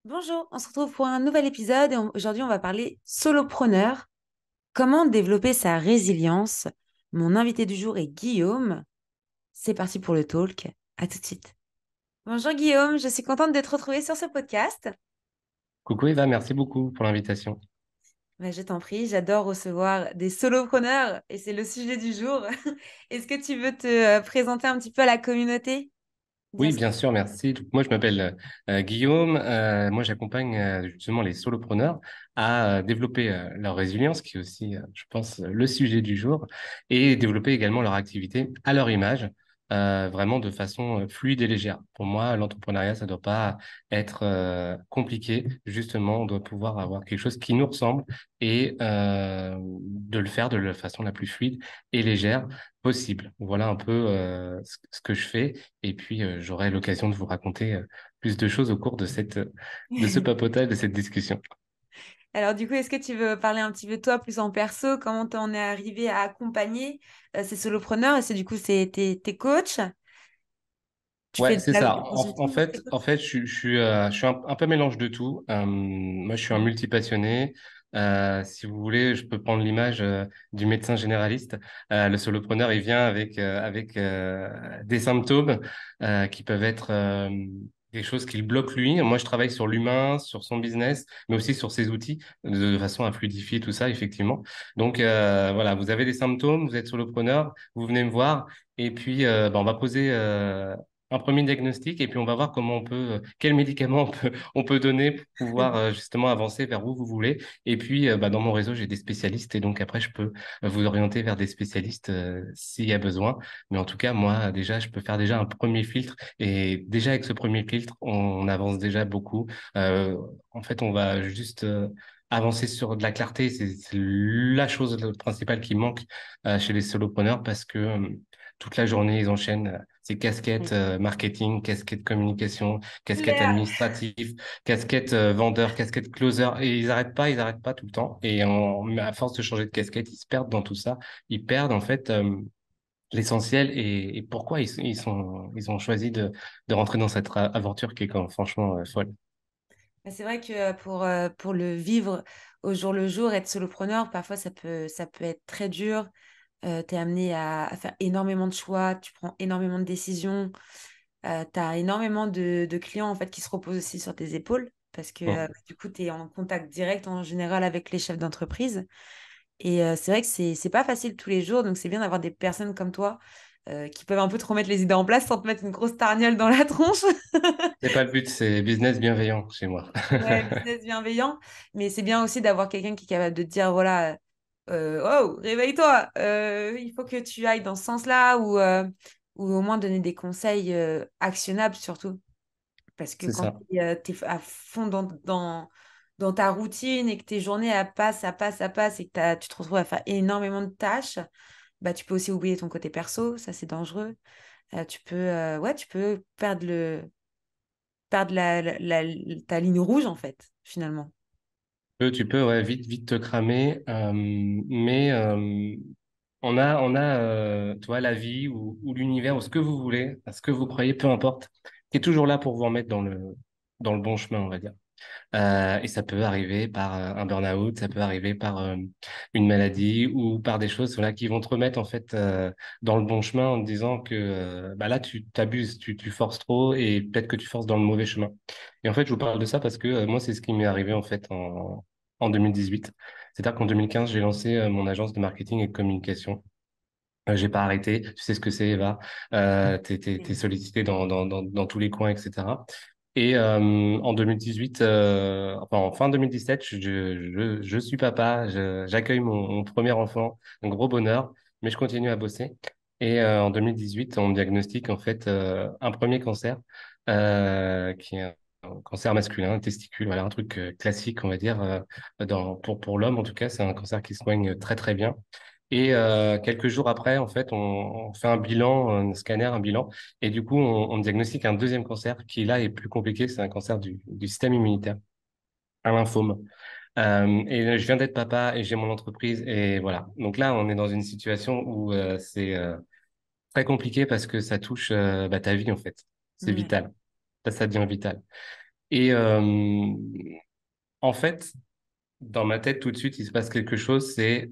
Bonjour, on se retrouve pour un nouvel épisode et aujourd'hui on va parler solopreneur, comment développer sa résilience. Mon invité du jour est Guillaume. C'est parti pour le talk. À tout de suite. Bonjour Guillaume, je suis contente de te retrouver sur ce podcast. Coucou Eva, merci beaucoup pour l'invitation. Je t'en prie, j'adore recevoir des solopreneurs et c'est le sujet du jour. Est-ce que tu veux te présenter un petit peu à la communauté? Bien Oui, sûr. bien sûr, merci. Donc, moi, je m'appelle Guillaume. Moi, j'accompagne justement les solopreneurs à développer leur résilience, qui est aussi, je pense, le sujet du jour, et développer également leur activité à leur image, vraiment de façon fluide et légère. Pour moi, l'entrepreneuriat, ça doit pas être compliqué. Justement, on doit pouvoir avoir quelque chose qui nous ressemble et de le faire de la façon la plus fluide et légère possible. Voilà un peu ce que je fais. Et puis, j'aurai l'occasion de vous raconter plus de choses au cours de de ce papotage, de cette discussion. Alors du coup, est-ce que tu veux parler un petit peu de toi plus en perso, comment t'en es arrivé à accompagner ces solopreneurs? Et c'est du coup, tes coachs? Tu fais Ouais, de c'est ça. du consulting? En fait, je suis un peu mélange de tout. Moi, je suis un multipassionné. Si vous voulez, je peux prendre l'image du médecin généraliste. Le solopreneur, il vient avec des symptômes qui peuvent être des choses qui le bloquent lui. Moi, je travaille sur l'humain, sur son business, mais aussi sur ses outils, de façon à fluidifier tout ça, effectivement. Donc, voilà, vous avez des symptômes, vous êtes solopreneur, vous venez me voir. Et puis, on va poser un premier diagnostic et puis on va voir comment on peut, quels médicaments on peut donner pour pouvoir justement avancer vers où vous voulez. Et puis, dans mon réseau, j'ai des spécialistes et donc après, je peux vous orienter vers des spécialistes s'il y a besoin. Mais en tout cas, moi, déjà, je peux faire déjà un premier filtre et déjà avec ce premier filtre, on avance déjà beaucoup. En fait, on va juste avancer sur de la clarté. C'est la chose principale qui manque chez les solopreneurs parce que toute la journée, ils enchaînent ces casquettes marketing, casquettes communication, casquettes Claire. administratives, casquettes vendeur, casquettes closer, et ils arrêtent pas tout le temps. Et à force de changer de casquette, ils se perdent dans tout ça. Ils perdent en fait l'essentiel et pourquoi ils ont choisi de rentrer dans cette aventure qui est quand, franchement folle. C'est vrai que pour le vivre au jour le jour, être solopreneur, parfois ça peut être très dur. Tu es amené à faire énormément de choix, tu prends énormément de décisions. Tu as énormément de clients en fait qui se reposent aussi sur tes épaules parce que Bon. du coup, tu es en contact direct en général avec les chefs d'entreprise. Et c'est vrai que c'est pas facile tous les jours, donc c'est bien d'avoir des personnes comme toi qui peuvent un peu te remettre les idées en place sans te mettre une grosse tarniole dans la tronche. C'est pas le but, c'est business bienveillant chez moi. Ouais, business bienveillant. Mais c'est bien aussi d'avoir quelqu'un qui est capable de te dire, voilà, oh, réveille-toi, il faut que tu ailles dans ce sens-là ou au moins donner des conseils actionnables surtout. Parce que C'est quand ça. tu es, à fond dans ta routine et que tes journées elles passent, ça passe et que tu te retrouves à faire énormément de tâches, bah, tu peux aussi oublier ton côté perso, ça c'est dangereux. Ouais, tu peux perdre ta ligne rouge en fait, finalement. Tu peux ouais, vite te cramer, mais on a tu vois, la vie ou l'univers ou ce que vous voulez, ce que vous croyez, peu importe, qui est toujours là pour vous remettre dans le bon chemin, on va dire. Et ça peut arriver par un burn-out, ça peut arriver par une maladie ou par des choses voilà, qui vont te remettre en fait dans le bon chemin en te disant que bah là tu t'abuses, tu forces trop et peut-être que tu forces dans le mauvais chemin. Et en fait, je vous parle de ça parce que moi, c'est ce qui m'est arrivé en fait en 2018. C'est-à-dire qu'en 2015, j'ai lancé mon agence de marketing et de communication. J'ai pas arrêté, tu sais ce que c'est, Eva. T'es sollicité dans tous les coins, etc. Et en 2018, enfin en fin 2017, je suis papa, j'accueille mon premier enfant, un gros bonheur, mais je continue à bosser. Et en 2018, on me diagnostique en fait un premier cancer, qui est un cancer masculin, testicule, voilà, un truc classique, on va dire, pour l'homme en tout cas, c'est un cancer qui se soigne très très bien. Et quelques jours après, en fait, on fait un bilan, un scanner, un bilan, et du coup, on diagnostique un deuxième cancer qui là est plus compliqué. C'est un cancer du système immunitaire, un lymphome. Et je viens d'être papa et j'ai mon entreprise et voilà. Donc là, on est dans une situation où c'est très compliqué parce que ça touche ta vie en fait. C'est Ouais. vital. Ça devient vital. Et en fait, dans ma tête, tout de suite, il se passe quelque chose, c'est,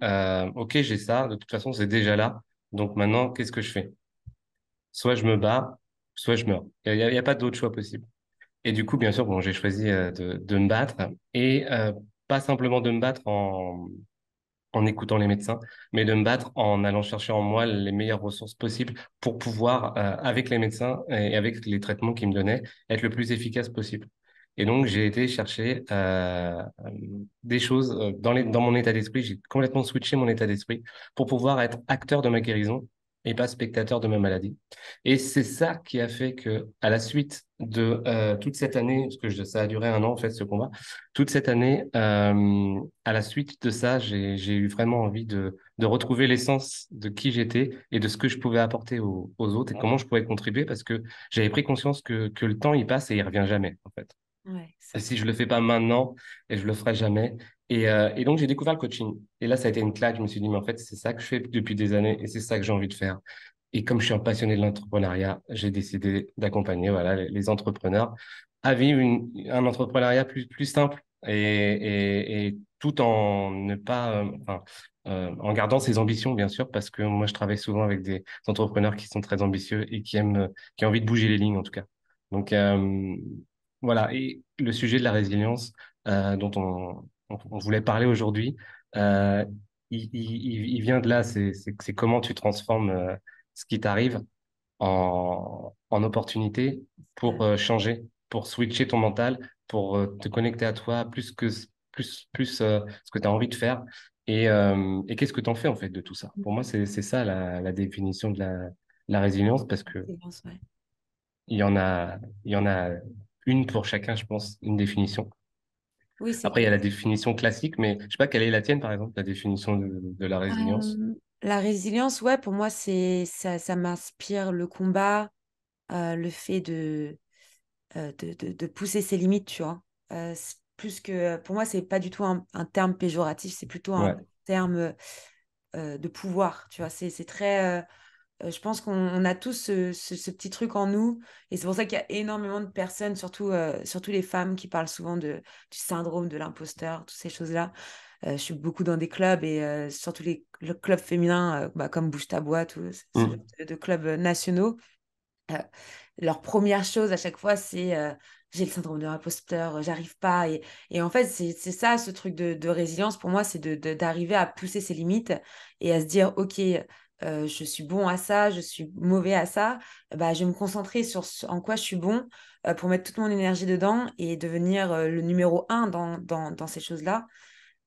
OK, j'ai ça, de toute façon, c'est déjà là. Donc maintenant, qu'est-ce que je fais? Soit je me bats, soit je meurs. Il y a pas d'autre choix possible. Et du coup, bien sûr, bon, j'ai choisi de me battre et pas simplement de me battre en écoutant les médecins, mais de me battre en allant chercher en moi les meilleures ressources possibles pour pouvoir, avec les médecins et avec les traitements qu'ils me donnaient, être le plus efficace possible. Et donc, j'ai été chercher des choses dans mon état d'esprit. J'ai complètement switché mon état d'esprit pour pouvoir être acteur de ma guérison et pas spectateur de ma maladie. Et c'est ça qui a fait que, à la suite de toute cette année, parce que ça a duré un an en fait ce combat, toute cette année, à la suite de ça, j'ai eu vraiment envie de retrouver l'essence de qui j'étais et de ce que je pouvais apporter aux autres et comment je pouvais contribuer parce que j'avais pris conscience que le temps il passe et il revient jamais en fait. Ouais, Et si je exactement. le fais pas maintenant, et je le ferai jamais. Et donc j'ai découvert le coaching. Et là, ça a été une claque. Je me suis dit, mais en fait, c'est ça que je fais depuis des années et c'est ça que j'ai envie de faire. Et comme je suis un passionné de l'entrepreneuriat, j'ai décidé d'accompagner voilà, les entrepreneurs à vivre un entrepreneuriat plus simple et tout en ne pas, en gardant ses ambitions, bien sûr, parce que moi, je travaille souvent avec des entrepreneurs qui sont très ambitieux et qui ont envie de bouger les lignes, en tout cas. Donc, voilà. Et le sujet de la résilience, dont on voulait parler aujourd'hui, euh, il vient de là. C'est comment tu transformes, ce qui t'arrive en opportunité pour changer, pour switcher ton mental, pour te connecter à toi plus ce que tu as envie de faire et qu'est-ce que tu en fais en fait de tout ça. Pour moi, c'est ça la définition de la résilience parce que Ouais. il y en a une pour chacun, je pense, une définition. Oui, c'est Après, il y a clair. la définition classique, mais je sais pas quelle est la tienne, par exemple, la définition de la résilience. La résilience, ouais, pour moi, c'est ça, ça m'inspire le combat, le fait de pousser ses limites, tu vois. C'est plus que, pour moi, c'est pas du tout un terme péjoratif, c'est plutôt un Ouais. terme de pouvoir, tu vois. C'est très, je pense qu'on a tous ce petit truc en nous, et c'est pour ça qu'il y a énormément de personnes, surtout les femmes, qui parlent souvent du syndrome de l'imposteur, toutes ces choses-là. Je suis beaucoup dans des clubs et surtout le clubs féminins bah, comme Bouge ta boîte ou ce genre Mm. de clubs nationaux. Euh, Leur première chose à chaque fois, c'est j'ai le syndrome de l'imposteur, j'arrive pas. Et en fait, c'est ça, ce truc de résilience pour moi, c'est d'arriver à pousser ses limites et à se dire, OK, je suis bon à ça, je suis mauvais à ça. Bah, je vais me concentrer sur en quoi je suis bon pour mettre toute mon énergie dedans et devenir le numéro un dans ces choses-là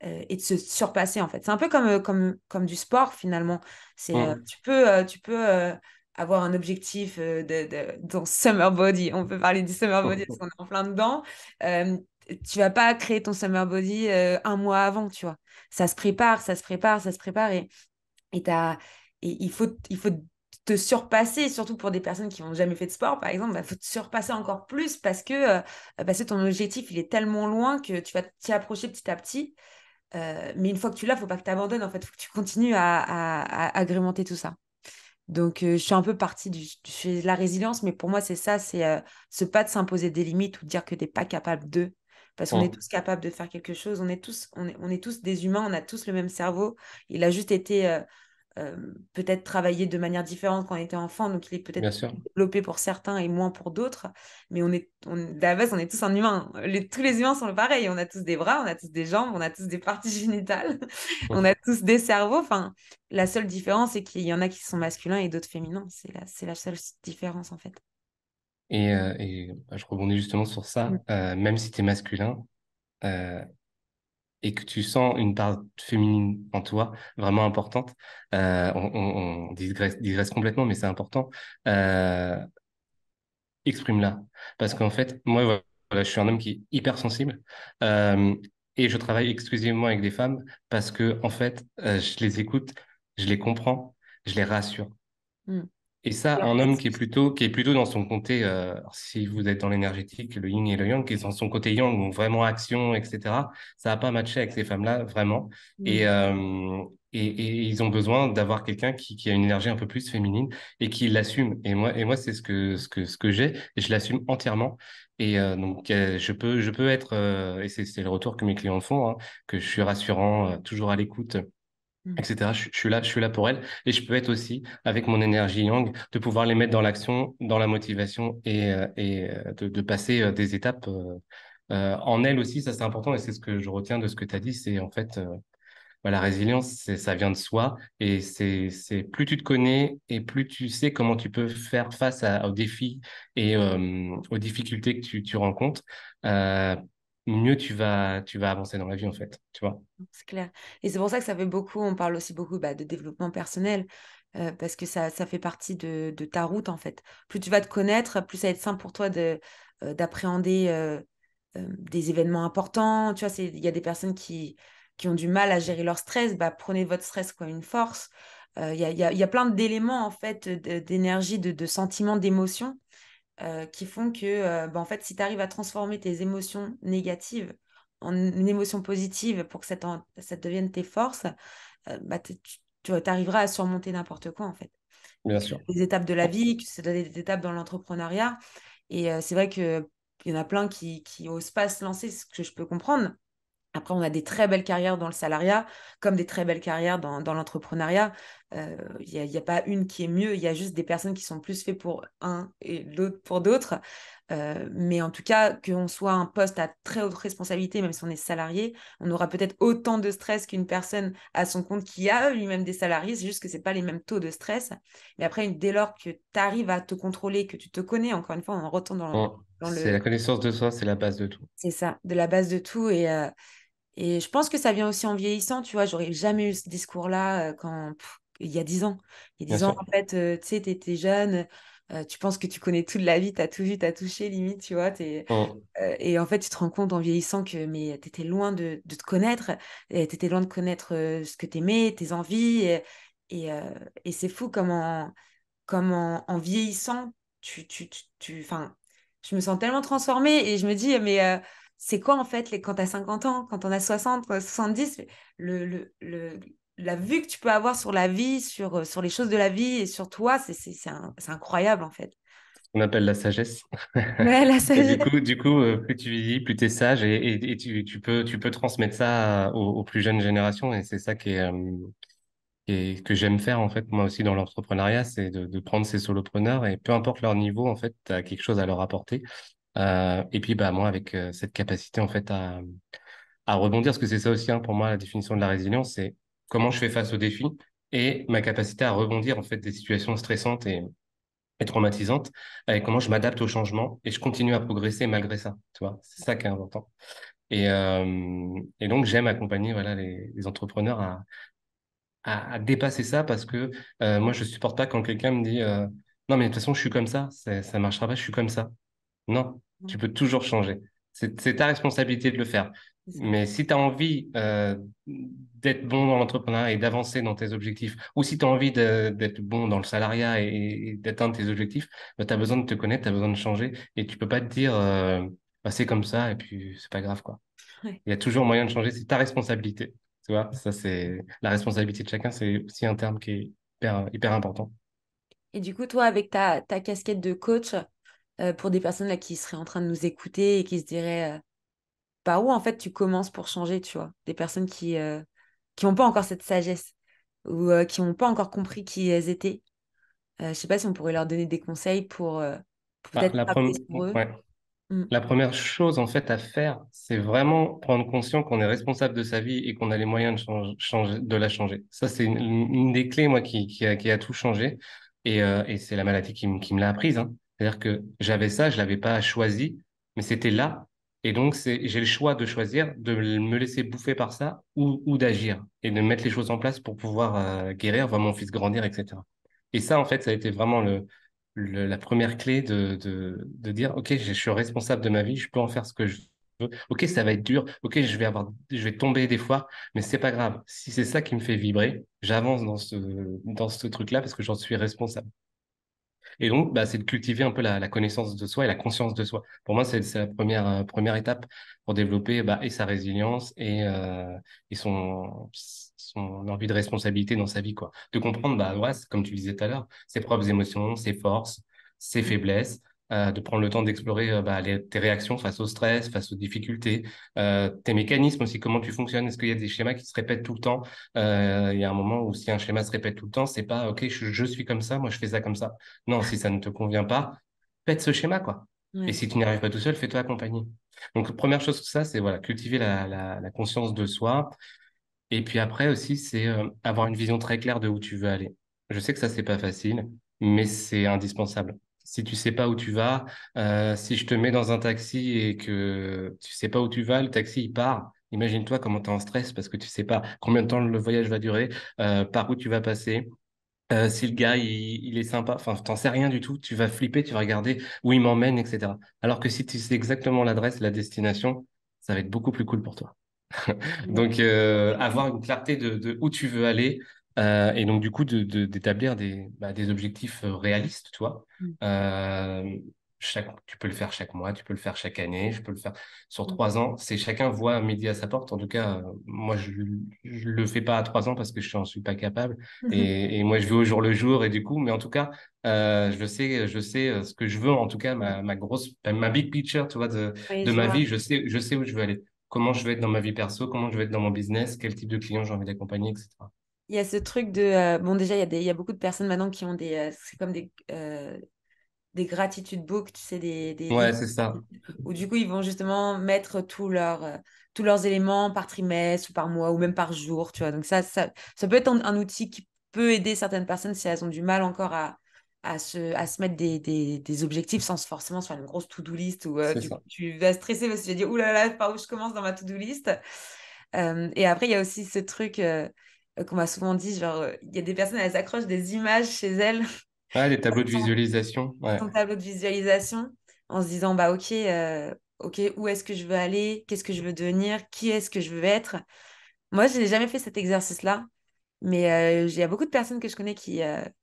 et de se surpasser en fait. C'est un peu comme du sport finalement. C'est Mm. tu peux avoir un objectif dans summer body. On peut parler du summer body parce qu'on est en plein dedans. Euh, Tu vas pas créer ton summer body un mois avant, tu vois. Ça se prépare, ça se prépare, ça se prépare et t'as et il faut te surpasser, surtout pour des personnes qui n'ont jamais fait de sport, par exemple, il faut te surpasser encore plus parce que ton objectif, il est tellement loin que tu vas t'y approcher petit à petit. Mais une fois que tu l'as, faut pas que tu abandonnes. En fait, faut que tu continues à agrémenter tout ça. Donc, je suis un peu partie du sujet de la résilience, mais pour moi, c'est ça, c'est ce pas de s'imposer des limites ou de dire que tu n'es pas capable de. Parce qu'on est Mm. tous capables de faire quelque chose, on est tous des humains, on a tous le même cerveau. Il a juste été euh, peut-être travaillé de manière différente quand on était enfant, donc il est Bien peut-être sûr. développé pour certains et moins pour d'autres, mais à la base, on est tous un humain. Tous les humains sont pareils, on a tous des bras, on a tous des jambes, on a tous des parties génitales, on a tous des cerveaux. Enfin, la seule différence, c'est qu'il y en a qui sont masculins et d'autres féminins. C'est la seule différence, en fait. Et je rebondis justement sur Mm. ça. Même si tu es masculin euh, et que tu sens une part féminine en toi vraiment importante, on digresse complètement, mais c'est important. Euh, Exprime-la. Parce qu'en fait, moi, voilà, je suis un homme qui est hyper sensible euh, et je travaille exclusivement avec des femmes parce que, en fait, je les écoute, je les comprends, je les rassure. Mm. Et ça, Et en un fait, homme qui est plutôt dans son côté, alors si vous êtes dans l'énergétique, le yin et le yang, qui est dans son côté yang, donc vraiment action, etc., ça va pas matcher avec ces femmes-là, vraiment. Et, mm. euh, et ils ont besoin d'avoir quelqu'un qui a une énergie un peu plus féminine et qui l'assume. Et moi c'est ce que j'ai, et je l'assume entièrement. Et donc, je peux être, et c'est le retour que mes clients font, hein, que je suis rassurant, toujours à l'écoute, Mm. etc. Je suis là pour elles. Et je peux être aussi, avec mon énergie yang, de pouvoir les mettre dans l'action, dans la motivation de passer des étapes en elles aussi. Ça, c'est important et c'est ce que je retiens de ce que tu as dit. C'est en fait, la résilience, ça vient de soi et c'est plus tu te connais et plus tu sais comment tu peux faire face aux défis et aux difficultés que tu rencontres, euh, mieux tu vas avancer dans la vie, en fait, tu vois. C'est clair. Et c'est pour ça que ça fait beaucoup, on parle aussi beaucoup de développement personnel, parce que ça fait partie de ta route, en fait. Plus tu vas te connaître, plus ça va être simple pour toi d'appréhender des événements importants. Tu vois, il y a des personnes qui ont du mal à gérer leur stress. Bah, prenez votre stress comme une force. Il y a plein d'éléments, en fait, d'énergie, de sentiments, d'émotions qui font que, bah, en fait, si tu arrives à transformer tes émotions négatives en une émotion positive pour que ça devienne tes forces, bah, tu arriveras à surmonter n'importe quoi, en fait. Bien sûr. Les étapes de la vie, que c'est des étapes dans l'entrepreneuriat. Et c'est vrai qu'il y en a plein qui osent pas se lancer, ce que je peux comprendre. Après, on a des très belles carrières dans le salariat, comme des très belles carrières dans l'entrepreneuriat. Il y a pas une qui est mieux, il y a juste des personnes qui sont plus faites pour un et l'autre pour d'autres. Mais en tout cas, qu'on soit un poste à très haute responsabilité, même si on est salarié, on aura peut-être autant de stress qu'une personne à son compte qui a lui-même des salariés. C'est juste que c'est pas les mêmes taux de stress. Mais après, dès lors que tu arrives à te contrôler, que tu te connais, encore une fois, on retourne dans C'est le... la connaissance de soi, c'est la base de tout. C'est ça, de la base de tout. Et je pense que ça vient aussi en vieillissant, tu vois. J'aurais jamais eu ce discours-là il y a 10 ans. Il y a Bien 10 ans, sûr. en fait, tu sais, t'étais jeune, tu penses que tu connais tout de la vie, t'as tout vu, t'as touché, limite, tu vois. Mm. Et en fait, tu te rends compte en vieillissant que mais t'étais loin de te connaître, et t'étais loin de connaître ce que t'aimais, tes envies. Et, euh, et c'est fou en vieillissant, enfin, je me sens tellement transformée et je me dis, mais c'est quoi en fait quand t'as 50 ans, quand on a 60 70 le, le, le- la vue que tu peux avoir sur la vie, sur les choses de la vie et sur toi, c'est incroyable en fait. On appelle la sagesse. Ouais, la Et sagesse. du coup, plus tu vieillis, plus tu es sage et tu peux transmettre ça aux plus jeunes générations. Et c'est ça que j'aime faire, en fait, moi aussi, dans l'entrepreneuriat, c'est de prendre ces solopreneurs et peu importe leur niveau, en fait, tu as quelque chose à leur apporter. Et puis, bah, moi, avec cette capacité, en fait, à rebondir, parce que c'est ça aussi, hein, pour moi, la définition de la résilience, c'est comment je fais face aux défis et ma capacité à rebondir, en fait, des situations stressantes et traumatisantes, et comment je m'adapte au changement et je continue à progresser malgré ça, tu vois, c'est ça qui est important. Et donc, j'aime accompagner, voilà, les entrepreneurs à dépasser ça parce que moi, je supporte pas quand quelqu'un me dit non, mais de toute façon, je suis comme ça marchera pas, je suis comme ça. Non, tu peux toujours changer. C'est ta responsabilité de le faire. C'est ça. Mais si tu as envie d'être bon dans l'entrepreneuriat et d'avancer dans tes objectifs, ou si tu as envie d'être bon dans le salariat et d'atteindre tes objectifs, bah, tu as besoin de te connaître, tu as besoin de changer et tu peux pas te dire bah, c'est comme ça et puis c'est pas grave, quoi. Ouais. Il y a toujours moyen de changer, c'est ta responsabilité. Tu vois, ça c'est la responsabilité de chacun, c'est aussi un terme qui est hyper important. Et du coup, toi, avec ta casquette de coach, pour des personnes là qui seraient en train de nous écouter et qui se diraient par où en fait tu commences pour changer, tu vois. Des personnes qui n'ont pas encore cette sagesse ou qui n'ont pas encore compris qui elles étaient. Je sais pas si on pourrait leur donner des conseils pour Bah, peut-être travailler sur eux. ouais. Mm. La première chose en fait à faire, c'est vraiment prendre conscience qu'on est responsable de sa vie et qu'on a les moyens de de la changer. Ça, c'est une des clés, moi, qui a tout changé. Et c'est la maladie qui me l'a apprise, hein. C'est-à-dire que j'avais ça, je l'avais pas choisi, mais c'était là. Et donc, j'ai le choix de choisir de me laisser bouffer par ça ou d'agir et de mettre les choses en place pour pouvoir guérir, voir mon fils grandir, etc. Et ça, en fait, ça a été vraiment la première clé de dire, OK, je suis responsable de ma vie, je peux en faire ce que je veux. OK, ça va être dur. OK, je vais tomber des fois, mais c'est pas grave. Si c'est ça qui me fait vibrer, j'avance dans ce truc-là parce que j'en suis responsable. Et donc, bah, c'est de cultiver un peu la connaissance de soi et la conscience de soi. Pour moi, c'est la première étape pour développer bah, et sa résilience et son envie de responsabilité dans sa vie, quoi. De comprendre, bah, ouais, comme tu le disais tout à l'heure, ses propres émotions, ses forces, ses faiblesses. de prendre le temps d'explorer tes réactions face au stress, face aux difficultés, tes mécanismes aussi, comment tu fonctionnes. Est-ce qu'il y a des schémas qui se répètent tout le temps? Il y a un moment où si un schéma se répète tout le temps, c'est pas OK, je suis comme ça, moi je fais ça comme ça. Non, si ça ne te convient pas, faites ce schéma, quoi. Et Ouais. si tu n'y arrives pas tout seul, fais-toi accompagner. Donc, première chose, ça, c'est voilà, cultiver la conscience de soi. Et puis après aussi, c'est avoir une vision très claire de où tu veux aller. Je sais que ça, c'est pas facile, mais c'est indispensable. Si tu sais pas où tu vas, si je te mets dans un taxi et que tu sais pas où tu vas, le taxi il part. Imagine-toi comment tu es en stress parce que tu sais pas combien de temps le voyage va durer, par où tu vas passer. Si le gars il est sympa, enfin t'en sais rien du tout, tu vas flipper, tu vas regarder où il m'emmène, etc. Alors que si tu sais exactement l'adresse, la destination, ça va être beaucoup plus cool pour toi. Ouais. Donc, avoir une clarté de où tu veux aller et donc, du coup, d'établir des objectifs réalistes, tu vois. Mm. Euh, tu peux le faire chaque mois, tu peux le faire chaque année, je peux le faire sur Mm. 3 ans. C'est chacun voit midi à sa porte. En tout cas, moi, je le fais pas à 3 ans parce que je n'en suis pas capable. Et moi, je vais au jour le jour. Et du coup, mais en tout cas, je sais ce que je veux. En tout cas, ma big picture, tu vois, Oui, de je ma vois. vie, je sais où je veux aller, comment je vais être dans ma vie perso, comment je vais être dans mon business, quel type de client j'ai envie d'accompagner, etc. Il y a ce truc de... bon, déjà, il y a beaucoup de personnes maintenant qui ont des... c'est comme des gratitude books, tu sais, des Ouais, livres c'est ça. où du coup, ils vont justement mettre tous leurs éléments par trimestre ou par mois ou même par jour, tu vois. Donc ça peut être un outil qui peut aider certaines personnes si elles ont du mal encore à se mettre des objectifs sans forcément se faire une grosse to-do list où C'est du coup, ça. tu vas stresser parce que tu vas dire, ouh là là, par où je commence dans ma to-do list. Et après, il y a aussi ce truc qu'on m'a souvent dit, genre, il y a des personnes, elles accrochent des images chez elles Ouais, les tableaux de visualisation. Ouais. ton tableau de visualisation en se disant, bah ok, ok, où est-ce que je veux aller, qu'est-ce que je veux devenir, qui est-ce que je veux être. Moi, je n'ai jamais fait cet exercice-là, mais il y a beaucoup de personnes que je connais qui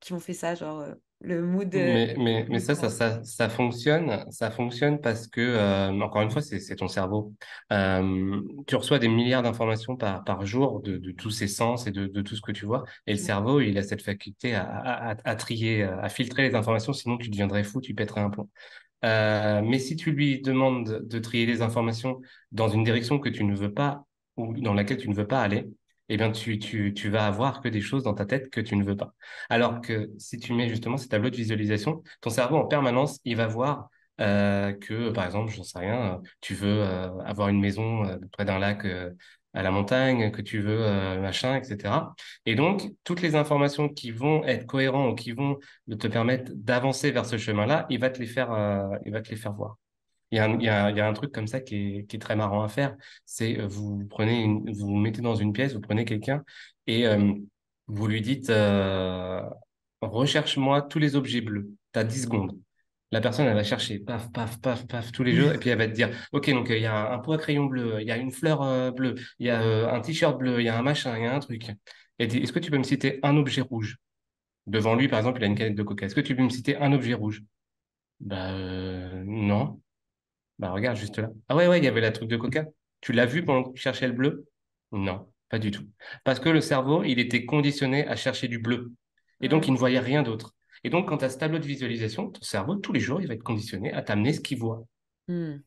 ont fait ça, genre le mood. Mais ça fonctionne parce que, encore une fois, c'est ton cerveau. Tu reçois des milliards d'informations par jour de tous ces sens et de tout ce que tu vois. Et le cerveau, il a cette faculté à trier, à filtrer les informations, sinon tu deviendrais fou, tu pèterais un plomb. Mais si tu lui demandes de trier les informations dans une direction que tu ne veux pas ou dans laquelle tu ne veux pas aller, eh bien, tu vas avoir que des choses dans ta tête que tu ne veux pas. Alors que si tu mets justement ces tableaux de visualisation, ton cerveau en permanence, il va voir que, par exemple, j'en sais rien, tu veux avoir une maison près d'un lac à la montagne, que tu veux machin, etc. Et donc, toutes les informations qui vont être cohérentes ou qui vont de te permettre d'avancer vers ce chemin-là, il va te les faire voir. Il y a un truc comme ça qui est très marrant à faire. C'est vous vous mettez dans une pièce, vous prenez quelqu'un et vous lui dites recherche-moi tous les objets bleus. Tu as 10 secondes. La personne, elle va chercher, paf, paf, paf, paf, tous les jours, et puis elle va te dire, OK, donc il y a un pot à crayon bleu, il y a une fleur bleue, il y a un t-shirt bleu, il y a un machin, il y a un truc. Et elle dit, est-ce que tu peux me citer un objet rouge? Devant lui, par exemple, il a une canette de coca. Est-ce que tu peux me citer un objet rouge? Bah non. Bah regarde juste là. Ah ouais, ouais, il y avait la truc de coca. Tu l'as vu pendant que tu cherchais le bleu? Non, pas du tout. Parce que le cerveau, il était conditionné à chercher du bleu. Et donc, Ouais. il ne voyait rien d'autre. Et donc, quand tu as ce tableau de visualisation, ton cerveau, tous les jours, il va être conditionné à t'amener ce qu'il voit. Hmm.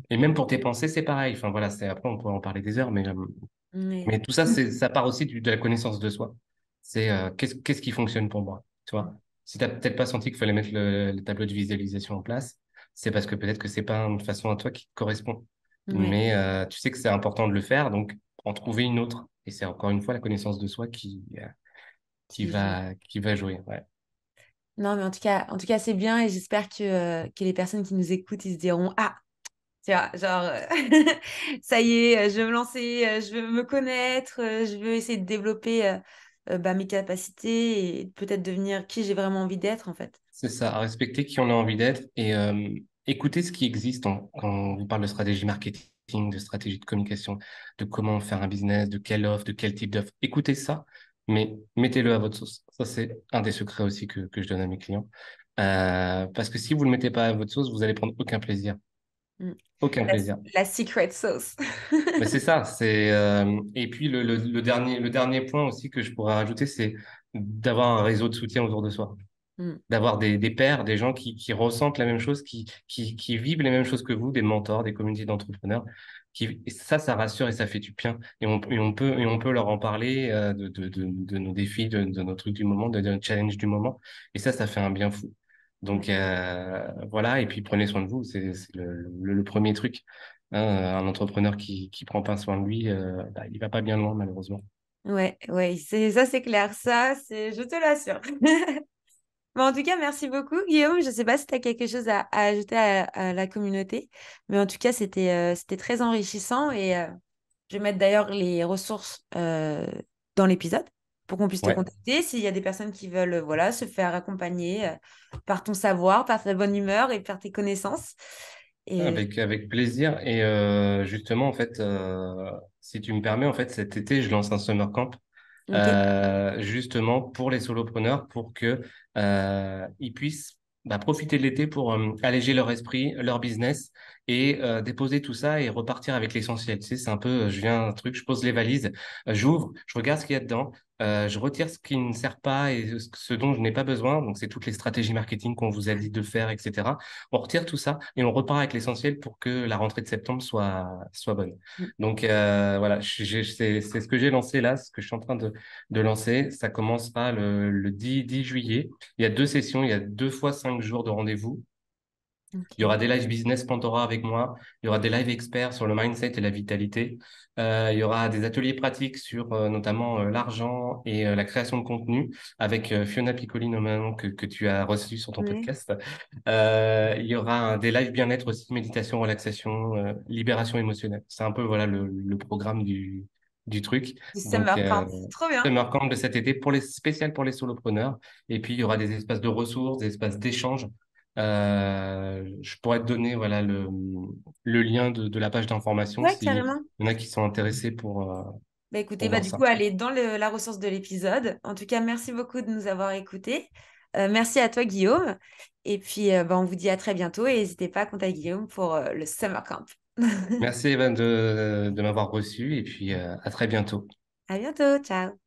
Et même pour tes pensées, c'est pareil. Enfin voilà, après, on pourrait en parler des heures, mais Ouais. mais tout ça, ça part aussi de la connaissance de soi. C'est qu'est-ce qui fonctionne pour moi, tu vois. Si tu n'as peut-être pas senti qu'il fallait mettre le tableau de visualisation en place, c'est parce que peut-être que c'est pas une façon à toi qui te correspond. Ouais. Mais tu sais que c'est important de le faire, donc en trouver une autre. Et c'est encore une fois la connaissance de soi qui Qui joue. va jouer. Ouais. Non, mais en tout cas, c'est bien et j'espère que les personnes qui nous écoutent, ils se diront, ah, tu vois, genre, ça y est, je veux me lancer, je veux me connaître, je veux essayer de développer mes capacités et peut-être devenir qui j'ai vraiment envie d'être, en fait. C'est ça, à respecter qui on a envie d'être et écouter ce qui existe quand on vous parle de stratégie marketing, de stratégie de communication, de comment faire un business, de quelle offre, de quel type d'offre. Écoutez ça, mais mettez-le à votre sauce. Ça, c'est un des secrets aussi que je donne à mes clients. Parce que si vous ne le mettez pas à votre sauce, vous allez prendre aucun plaisir. Mm. Aucun La, plaisir. la secret sauce. Mais c'est ça, et puis le dernier point aussi que je pourrais rajouter, c'est d'avoir un réseau de soutien autour de soi. Mm. d'avoir des pairs, des gens qui ressentent la même chose, qui vivent les mêmes choses que vous, des mentors, des communautés d'entrepreneurs. Et ça rassure et ça fait du bien. Et on peut leur en parler de nos défis, de nos trucs du moment, de nos challenges du moment. Et ça fait un bien fou. Donc voilà, et puis prenez soin de vous, c'est le premier truc. Hein, un entrepreneur qui prend pas soin de lui, bah, il va pas bien loin, malheureusement. Ouais, ouais, c'est clair. Ça, je te l'assure. Mais en tout cas, merci beaucoup, Guillaume. Je ne sais pas si tu as quelque chose à ajouter à la communauté, mais en tout cas, c'était très enrichissant et je vais mettre d'ailleurs les ressources dans l'épisode pour qu'on puisse te Ouais. contacter s'il y a des personnes qui veulent voilà, se faire accompagner par ton savoir, par ta bonne humeur et par tes connaissances. Et Avec plaisir. Et justement, en fait, si tu me permets, en fait, cet été, je lance un summer camp ok. justement pour les solopreneurs, pour que ils puissent bah, profiter de l'été pour alléger leur esprit, leur business et déposer tout ça et repartir avec l'essentiel. Tu sais, c'est un peu, je viens un truc, je pose les valises, j'ouvre, je regarde ce qu'il y a dedans. Je retire ce qui ne sert pas et ce dont je n'ai pas besoin. Donc, c'est toutes les stratégies marketing qu'on vous a dit de faire, etc. On retire tout ça et on repart avec l'essentiel pour que la rentrée de septembre soit bonne. Donc, voilà, c'est ce que j'ai lancé là, ce que je suis en train de lancer. Ça commencera le 10 juillet. Il y a deux sessions, il y a 2 fois 5 jours de rendez-vous. Il y Ok. aura des live business Pandora avec moi. Il y aura des live experts sur le mindset et la vitalité. Il y aura des ateliers pratiques sur notamment l'argent et la création de contenu avec Fiona Piccoli notamment que tu as reçu sur ton Oui. podcast. Il y aura des live bien-être aussi, méditation, relaxation, libération émotionnelle. C'est un peu voilà le programme du truc. Du Donc summer camp. Trop bien. Summer camp de cet été spécial pour les solopreneurs. Et puis il y aura des espaces de ressources, des espaces d'échange. Je pourrais te donner voilà le lien de la page d'information Ouais, s'il carrément. y en a qui sont intéressés Bah écoutez, pour bah voir du ça. coup, allez dans la ressource de l'épisode. En tout cas, merci beaucoup de nous avoir écoutés. Merci à toi, Guillaume. Et puis, bah, on vous dit à très bientôt et n'hésitez pas à contacter Guillaume pour le summer camp. Merci Evan de m'avoir reçu et puis à très bientôt. À bientôt, ciao.